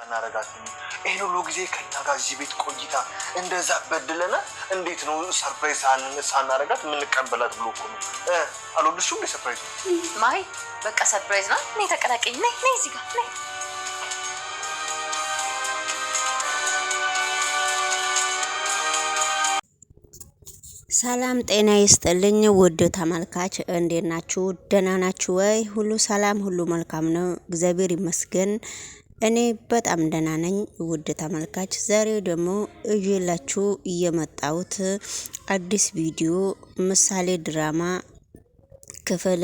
እናረጋግኝ ይሄን ሁሉ ጊዜ ከኛ ጋር እዚህ ቤት ቆይታ እንደዛ በድለና እንዴት ነው ሰርፕራይዝ ሳናረጋት የምንቀበላት ብሎ እኮ ነው። አልወደድሽውም? ሰርፕራይዝ ማይ በቃ ሰርፕራይዝ ነው። ነይ ተቀላቀኝ። ነይ እዚህ ጋር ነይ። ሰላም ጤና ይስጥልኝ ውድ ተመልካች፣ እንዴት ናችሁ? ደህና ናችሁ ወይ? ሁሉ ሰላም፣ ሁሉ መልካም ነው፣ እግዚአብሔር ይመስገን። እኔ በጣም ደህና ነኝ። ውድ ተመልካች፣ ዛሬ ደግሞ እየላችሁ የመጣሁት አዲስ ቪዲዮ ምሳሌ ድራማ ክፍል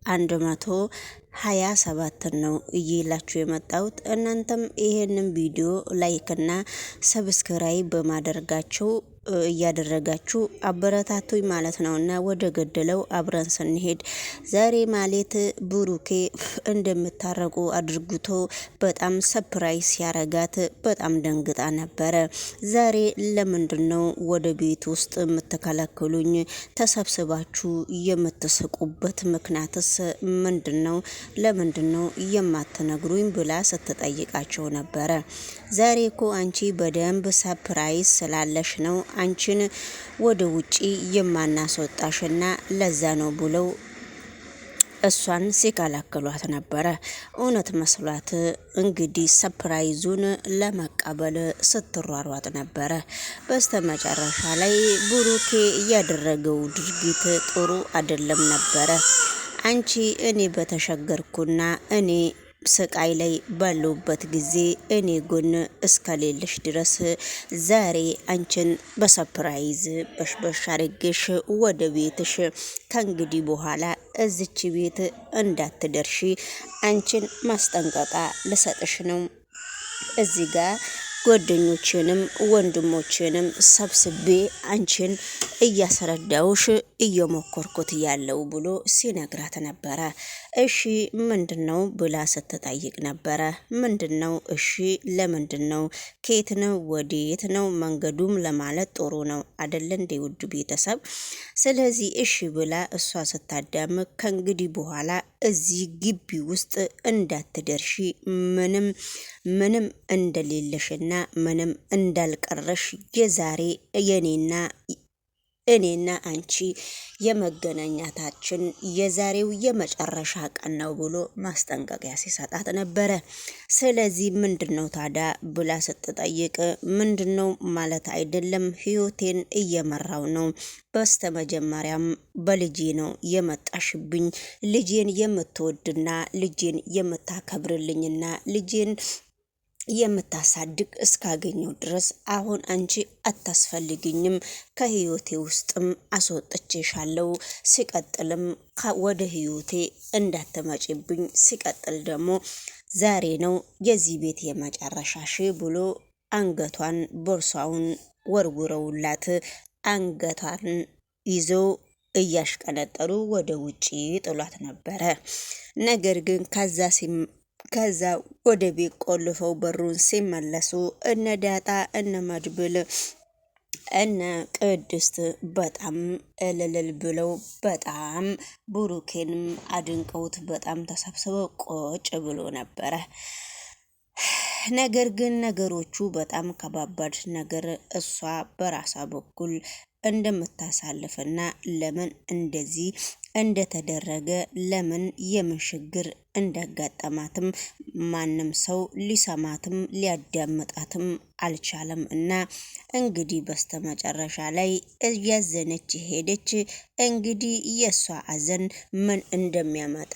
127 ነው እየላችሁ የመጣሁት። እናንተም ይሄንን ቪዲዮ ላይክ እና ሰብስክራይብ በማድረጋችሁ እያደረጋችሁ አበረታቱኝ ማለት ነው። እና ወደ ገደለው አብረን ስንሄድ ዛሬ ማለት ብሩኬ እንደምታረቁ አድርጉቶ በጣም ሰፕራይዝ ያረጋት በጣም ደንግጣ ነበረ። ዛሬ ለምንድነው ወደ ቤት ውስጥ የምትከለክሉኝ? ተሰብስባችሁ የምትስቁበት ምክንያትስ ምንድነው? ለምንድነው የማትነግሩኝ ብላ ስትጠይቃቸው ነበረ። ዛሬ እኮ አንቺ በደንብ ሰፕራይዝ ስላለሽ ነው አንቺን ወደ ውጪ የማናስወጣሽና ለዛ ነው ብለው እሷን ሲከላከሏት ነበረ። እውነት መስሏት እንግዲህ ሰፕራይዙን ለመቀበል ስትሯሯጥ ነበረ። በስተመጨረሻ ላይ ብሩኬ ያደረገው ድርጊት ጥሩ አይደለም ነበረ። አንቺ እኔ በተሸገርኩና እኔ ስቃይ ላይ ባለውበት ጊዜ እኔ ጎን እስከሌለሽ ድረስ ዛሬ አንቺን በሰርፕራይዝ በሽበሽ አድርጌሽ ወደ ቤትሽ ከእንግዲህ በኋላ እዚች ቤት እንዳትደርሺ አንቺን ማስጠንቀቂያ ልሰጥሽ ነው። እዚህ ጋር ጓደኞችንም ወንድሞችንም ሰብስቤ አንቺን እያስረዳውሽ እየሞከርኩት ያለው ብሎ ሲነግራት ነበረ። እሺ ምንድነው ብላ ስትጠይቅ ነበረ። ምንድነው? እሺ ለምንድነው? ከየት ነው ወዴት ነው? መንገዱም ለማለት ጥሩ ነው አይደለ እንዴ ውድ ቤተሰብ? ስለዚህ እሺ ብላ እሷ ስታዳምቅ ከእንግዲህ በኋላ እዚህ ግቢ ውስጥ እንዳትደርሺ ምንም እንደሌለሽና ምንም እንዳልቀረሽ የዛሬ እኔና አንቺ የመገናኛታችን የዛሬው የመጨረሻ ቀን ነው ብሎ ማስጠንቀቂያ ሲሰጣት ነበረ። ስለዚህ ምንድነው ታዲያ ብላ ስትጠይቅ ምንድነው ማለት አይደለም፣ ህይወቴን እየመራው ነው። በስተመጀመሪያም በልጄ ነው የመጣሽብኝ። ልጄን የምትወድና ልጄን የምታከብርልኝና ልጄን የምታሳድግ እስካገኘው ድረስ አሁን አንቺ አታስፈልግኝም፣ ከህይወቴ ውስጥም አስወጥቼሻለሁ። ሲቀጥልም ወደ ህይወቴ እንዳትመጪብኝ፣ ሲቀጥል ደግሞ ዛሬ ነው የዚህ ቤት የመጨረሻሽ ብሎ አንገቷን ቦርሳውን ወርውረውላት አንገቷን ይዘው እያሽቀነጠሩ ወደ ውጪ ጥሏት ነበረ። ነገር ግን ከዛ ወደ ቤት ቆልፈው በሩን ሲመለሱ እነ ዳጣ እነ መድብል እነ ቅድስት በጣም እልል ብለው በጣም ብሩኬንም አድንቀውት በጣም ተሰብስበው ቁጭ ብሎ ነበረ። ነገር ግን ነገሮቹ በጣም ከባባድ ነገር እሷ በራሷ በኩል እንደምታሳልፍና ለምን እንደዚህ እንደተደረገ ለምን የምን ችግር እንዳጋጠማትም ማንም ሰው ሊሰማትም ሊያዳምጣትም አልቻለም። እና እንግዲህ በስተመጨረሻ ላይ እያዘነች ሄደች። እንግዲህ የሷ አዘን ምን እንደሚያመጣ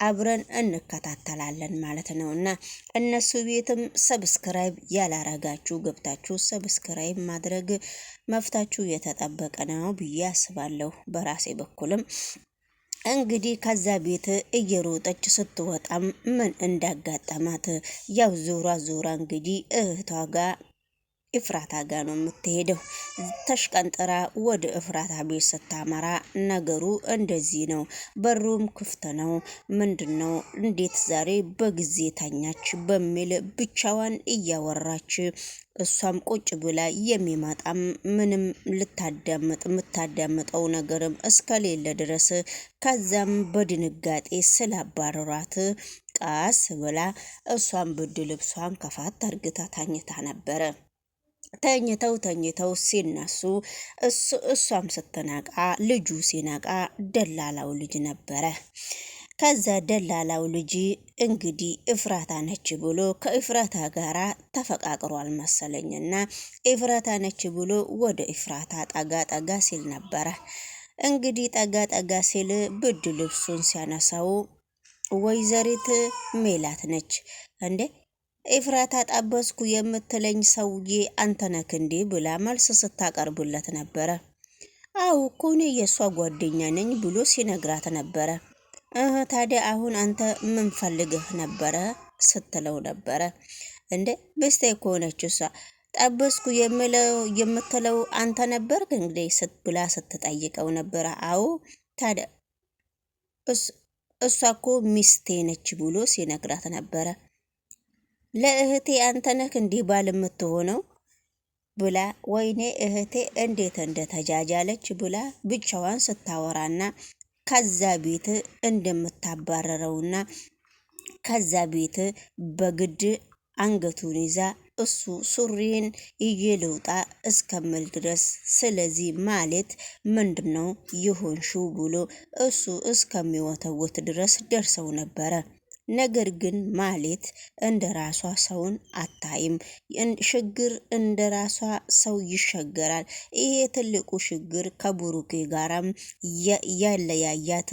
አብረን እንከታተላለን ማለት ነው። እና እነሱ ቤትም ሰብስክራይብ ያላረጋችሁ ገብታችሁ ሰብስክራይብ ማድረግ መፍታችሁ የተጠበቀ ነው ብዬ አስባለሁ። በራሴ በኩልም እንግዲህ ከዛ ቤት እየሮጠች ስትወጣም ምን እንዳጋጠማት ያው ዞራ እንግዲህ እህቷ ጋር ኤፍራታ ጋር ነው የምትሄደው። ተሽቀንጥራ ወደ ኤፍራታ ቤት ስታመራ ነገሩ እንደዚህ ነው። በሩም ክፍት ነው። ምንድነው እንዴት ዛሬ በጊዜ ታኛች በሚል ብቻዋን እያወራች እሷም ቁጭ ብላ የሚመጣም ምንም የምታዳምጠው ነገርም እስከሌለ ድረስ ከዛም በድንጋጤ ስላባረሯት ቃስ ብላ እሷም ብርድ ልብሷን ከፋት አርግታ ታኝታ ነበረ። ተኝተው ሲነሱ እሷም ስትነቃ ልጁ ሲነቃ ደላላው ልጅ ነበረ። ከዛ ደላላው ልጅ እንግዲህ ኤፍራታ ነች ብሎ ከኤፍራታ ጋራ ተፈቃቅሯል መሰለኝና ኤፍራታ ነች ብሎ ወደ ኤፍራታ ጠጋ ሲል ነበረ። እንግዲህ ጠጋ ሲል ብርድ ልብሱን ሲያነሳው ወይዘሪት ሜላት ነች። እንዴ ኤፍራታ ጠበስኩ የምትለኝ ሰውዬ አንተ ነህ እንዴ ብላ መልስ ስታቀርብለት ነበረ። አው እኮ እኔ የሷ ጓደኛ ነኝ ብሎ ሲነግራት ነበረ። ታዲያ አሁን አንተ ምን ፈልገህ ነበረ ስትለው ነበረ። እንዴ በስተ ኮነች እሷ ጠበስኩ የምትለው አንተ ነበር እንግዲህ ስትብላ ስትጠይቀው ነበረ። አው ታዲያ እሷ እኮ ሚስቴ ነች ብሎ ሲነግራት ነበረ። ለእህቴ አንተ ነህ እንዲህ ባል የምትሆነው ብላ ወይኔ እህቴ እንዴት እንደተጃጃለች ብላ ብቻዋን ስታወራና ከዛ ቤት እንደምታባረረውና ከዛ ቤት በግድ አንገቱን ይዛ እሱ ሱሪን ይልውጣ እስከምል ድረስ ስለዚህ ማለት ምንድነው ይሆንሽው ብሎ እሱ እስከሚወተውት ድረስ ደርሰው ነበረ። ነገር ግን ማለት እንደራሷ ሰውን አታይም። ችግር እንደራሷ ሰው ይሸገራል። ይሄ ትልቁ ችግር ከብሩኬ ጋራም ያለያያት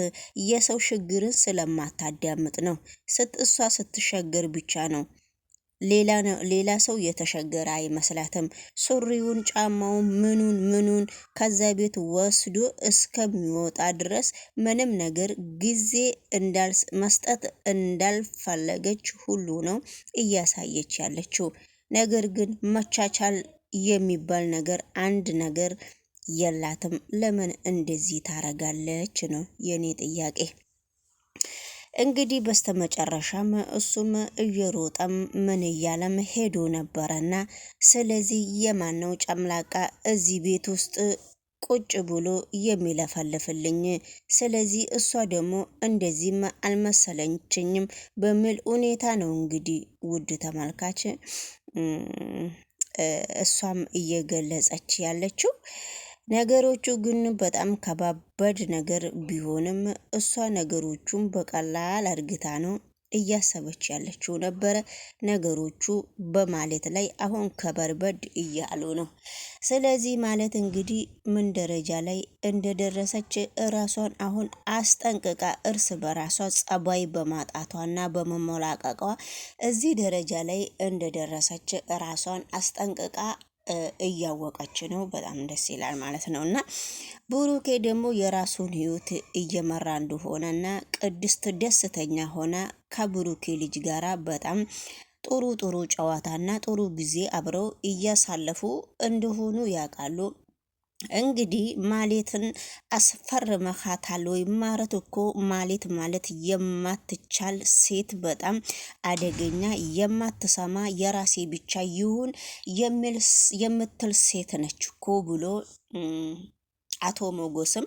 የሰው ችግርን ስለማታዳምጥ ነው። እሷ ስትሸገር ብቻ ነው ሌላ ሰው የተሸገረ አይመስላትም። ሱሪውን ጫማውን ምኑን ከዛ ቤት ወስዶ እስከሚወጣ ድረስ ምንም ነገር ጊዜ መስጠት እንዳልፈለገች ሁሉ ነው እያሳየች ያለችው። ነገር ግን መቻቻል የሚባል ነገር አንድ ነገር የላትም። ለምን እንደዚህ ታረጋለች ነው የኔ ጥያቄ። እንግዲህ በስተመጨረሻም እሱም እየሮጠም ምን እያለም ሄዶ ነበረና ስለዚህ የማነው ጨምላቃ እዚህ ቤት ውስጥ ቁጭ ብሎ የሚለፈልፍልኝ? ስለዚህ እሷ ደግሞ እንደዚህም አልመሰለችኝም በሚል ሁኔታ ነው እንግዲህ ውድ ተመልካች እሷም እየገለጸች ያለችው። ነገሮቹ ግን በጣም ከባበድ ነገር ቢሆንም እሷ ነገሮቹን በቀላል አርግታ ነው እያሰበች ያለችው ነበረ። ነገሮቹ በማለት ላይ አሁን ከበርበድ እያሉ ነው። ስለዚህ ማለት እንግዲህ ምን ደረጃ ላይ እንደደረሰች ራሷን አሁን አስጠንቅቃ እርስ በራሷ ጸባይ በማጣቷና በመሞላቀቋ እዚህ ደረጃ ላይ እንደደረሰች ራሷን አስጠንቅቃ እያወቀች ነው። በጣም ደስ ይላል ማለት ነው። እና ብሩኬ ደግሞ የራሱን ህይወት እየመራ እንደሆነና ቅድስት ደስተኛ ሆና ከብሩኬ ልጅ ጋራ በጣም ጥሩ ጨዋታና ጥሩ ጊዜ አብረው እያሳለፉ እንደሆኑ ያውቃሉ። እንግዲህ ማሌትን አስፈርመሃታል ወይ? ማለት እኮ ማለት የማትቻል ሴት በጣም አደገኛ የማትሰማ የራሴ ብቻ ይሁን የምትል ሴት ነች እኮ ብሎ አቶ ሞገስም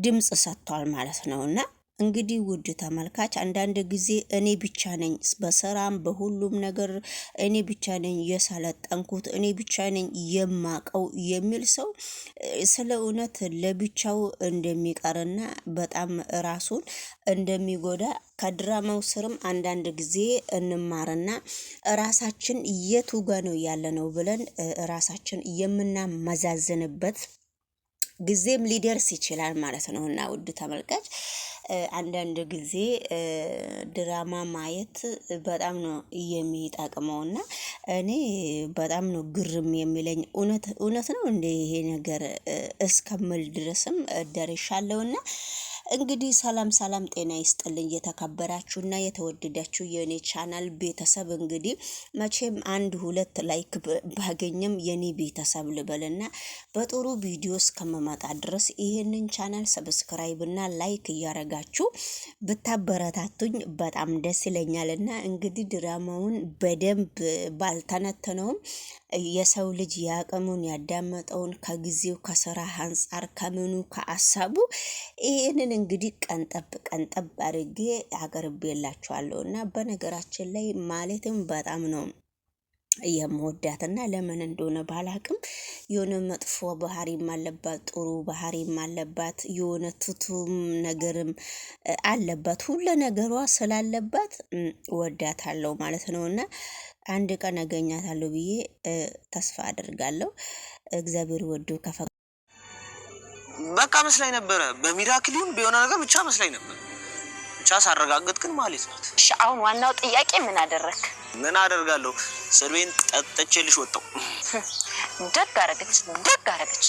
ድምጽ ሰጥቷል ማለት ነውና እንግዲህ ውድ ተመልካች አንዳንድ ጊዜ እኔ ብቻ ነኝ በስራም በሁሉም ነገር እኔ ብቻ ነኝ የሰለጠንኩት እኔ ብቻ ነኝ የማቀው የሚል ሰው ስለ እውነት ለብቻው እንደሚቀርና በጣም ራሱን እንደሚጎዳ ከድራማው ስርም አንዳንድ ጊዜ እንማርና ራሳችን የቱ ጋ ነው ያለነው ብለን ራሳችን የምናመዛዝንበት ጊዜም ሊደርስ ይችላል ማለት ነው። እና ውድ ተመልካች አንዳንድ ጊዜ ድራማ ማየት በጣም ነው የሚጠቅመውና እኔ በጣም ነው ግርም የሚለኝ እውነት ነው እንደ ይሄ ነገር እስከምል ድረስም ደርሻለሁና እንግዲህ ሰላም ጤና ይስጥልኝ የተከበራችሁና የተወደዳችሁ የኔ ቻናል ቤተሰብ እንግዲህ መቼም 1-2 ላይክ ባገኝም የኔ ቤተሰብ ልበልና በጥሩ ቪዲዮ እስከመመጣ ድረስ ይሄንን ቻናል ሰብስክራይብ እና ላይክ እያረጋችሁ ብታበረታቱኝ በጣም ደስ ይለኛልና እንግዲህ ድራማውን በደንብ ባልተነተነውም የሰው ልጅ ያቀሙን ያዳመጠውን ከጊዜው ከስራ አንፃር ከምኑ ከአሳቡ ይሄንን እንግዲህ ቀንጠብ አድርጌ አቀርቤላችኋለሁ እና በነገራችን ላይ ማለትም በጣም ነው የምወዳትና ለምን እንደሆነ ባላቅም የሆነ መጥፎ ባህሪም አለባት ጥሩ ባህሪም አለባት የሆነ ትቱም ነገርም አለባት ሁሉ ነገሯ ስላለባት ወዳታለሁ ማለት ነውና አንድ ቀን አገኛታለሁ ብዬ ተስፋ አደርጋለሁ። እግዚአብሔር ወዶ ከፈ በቃ መስላኝ ነበረ በሚራክል ይሁን በሆነ ነገር ብቻ መስላኝ ነበር። ብቻ ሳረጋግጥ ግን ማለት ናት። እሺ አሁን ዋናው ጥያቄ ምን አደረክ? ምን አደርጋለሁ? ስርቤን ጠጥቼልሽ ወጣው። ደግ አረገች።